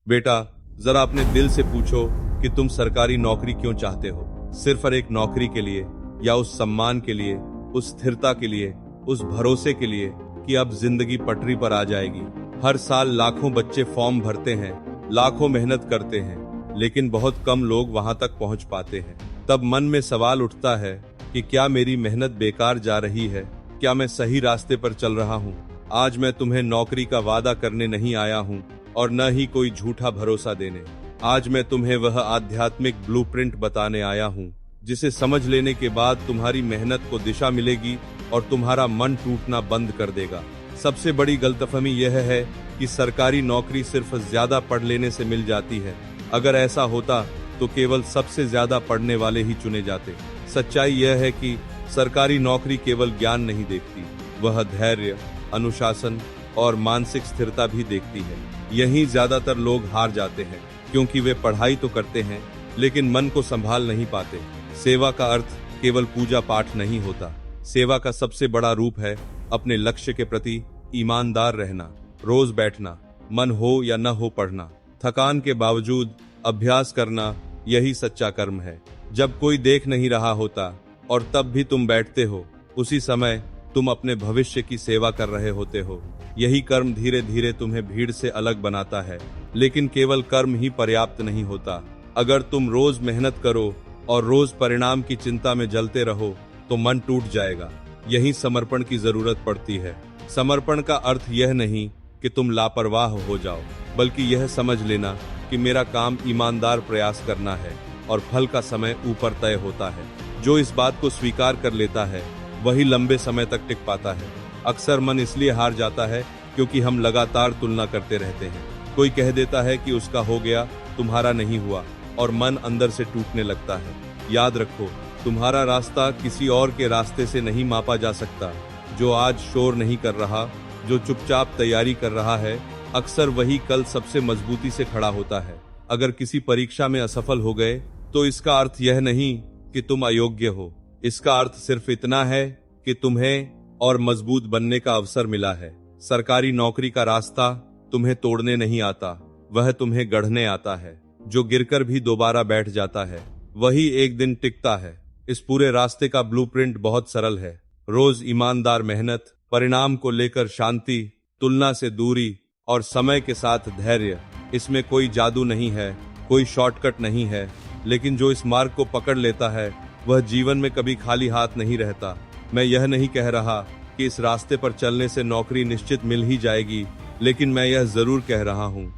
बेटा, जरा अपने दिल से पूछो कि तुम सरकारी नौकरी क्यों चाहते हो? सिर्फ एक नौकरी के लिए, या उस सम्मान के लिए, उस स्थिरता के लिए, उस भरोसे के लिए कि अब जिंदगी पटरी पर आ जाएगी। हर साल लाखों बच्चे फॉर्म भरते हैं, लाखों मेहनत करते हैं, लेकिन बहुत कम लोग वहां तक पहुंच पाते हैं। तब मन में सवाल उठता है कि क्या मेरी मेहनत बेकार जा रही है? क्या मैं सही रास्ते पर चल रहा हूँ? आज मैं तुम्हें नौकरी का वादा करने नहीं आया हूँ और न ही कोई झूठा भरोसा देने। आज मैं तुम्हें वह आध्यात्मिक ब्लूप्रिंट बताने आया हूँ जिसे समझ लेने के बाद तुम्हारी मेहनत को दिशा मिलेगी और तुम्हारा मन टूटना बंद कर देगा। सबसे बड़ी गलतफहमी यह है कि सरकारी नौकरी सिर्फ ज्यादा पढ़ लेने से मिल जाती है। अगर ऐसा होता तो केवल सबसे ज्यादा पढ़ने वाले ही चुने जाते। सच्चाई यह है कि सरकारी नौकरी केवल ज्ञान नहीं देखती, वह धैर्य, अनुशासन और मानसिक स्थिरता भी देखती है। यहीं ज्यादातर लोग हार जाते हैं क्योंकि वे पढ़ाई तो करते हैं लेकिन मन को संभाल नहीं पाते। सेवा का अर्थ केवल पूजा पाठ नहीं होता। सेवा का सबसे बड़ा रूप है अपने लक्ष्य के प्रति ईमानदार रहना, रोज बैठना, मन हो या न हो पढ़ना, थकान के बावजूद अभ्यास करना, यही सच्चा कर्म है। जब कोई देख नहीं रहा होता और तब भी तुम बैठते हो, उसी समय तुम अपने भविष्य की सेवा कर रहे होते हो। यही कर्म धीरे धीरे तुम्हें भीड़ से अलग बनाता है। लेकिन केवल कर्म ही पर्याप्त नहीं होता। अगर तुम रोज मेहनत करो और रोज परिणाम की चिंता में जलते रहो तो मन टूट जाएगा। यही समर्पण की जरूरत पड़ती है। समर्पण का अर्थ यह नहीं कि तुम लापरवाह हो जाओ, बल्कि यह समझ लेना कि मेरा काम ईमानदार प्रयास करना है और फल का समय ऊपर तय होता है। जो इस बात को स्वीकार कर लेता है वही लंबे समय तक टिक पाता है। अक्सर मन इसलिए हार जाता है क्योंकि हम लगातार तुलना करते रहते हैं। कोई कह देता है कि उसका हो गया, तुम्हारा नहीं हुआ, और मन अंदर से टूटने लगता है। याद रखो, तुम्हारा रास्ता किसी और के रास्ते से नहीं मापा जा सकता। जो आज शोर नहीं कर रहा, जो चुपचाप तैयारी कर रहा है, अक्सर वही कल सबसे मजबूती से खड़ा होता है। अगर किसी परीक्षा में असफल हो गए तो इसका अर्थ यह नहीं कि तुम अयोग्य हो। इसका अर्थ सिर्फ इतना है कि तुम्हें और मजबूत बनने का अवसर मिला है। सरकारी नौकरी का रास्ता तुम्हें तोड़ने नहीं आता, वह तुम्हें गढ़ने आता है। जो गिरकर भी दोबारा बैठ जाता है वही एक दिन टिकता है। इस पूरे रास्ते का ब्लूप्रिंट बहुत सरल है। रोज ईमानदार मेहनत, परिणाम को लेकर शांति, तुलना से दूरी और समय के साथ धैर्य। इसमें कोई जादू नहीं है, कोई शॉर्टकट नहीं है, लेकिन जो इस मार्ग को पकड़ लेता है वह जीवन में कभी खाली हाथ नहीं रहता। मैं यह नहीं कह रहा कि इस रास्ते पर चलने से नौकरी निश्चित मिल ही जाएगी, लेकिन मैं यह जरूर कह रहा हूँ